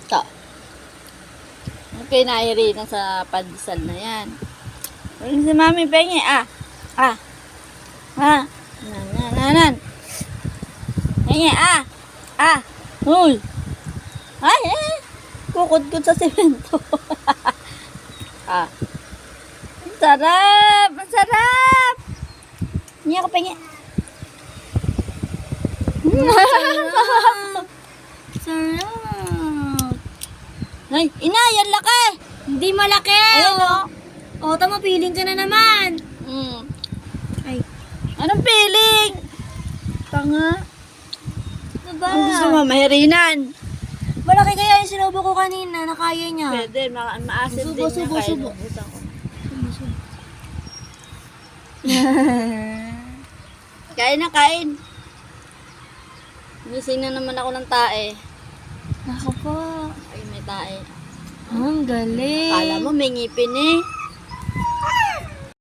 Ito. Okay na Irina sa pandesal na yan. Si Mami pengi. Nan. Pengi. Uy. Ay, kukudkod sa semento. Ang sarap. Ang sarap. Hindi ako pengi. Sarap. Ay, ina, yan laki. Hindi malaki. Ayun, oh. O, tama, piling ka na naman. Ay, Anong feeling? Tanga. ano ba? Ang gusto mo, mahirinan. Malaki kaya yung sinubo ko kanina, nakaya niya. Pwede, maasim din niya. Subo. Kaya inuusan ko. Kain na, kain. Gising na naman ako ng tae. Nako po. Ay, may tae. Ang galing. Akala mo may ngipin eh.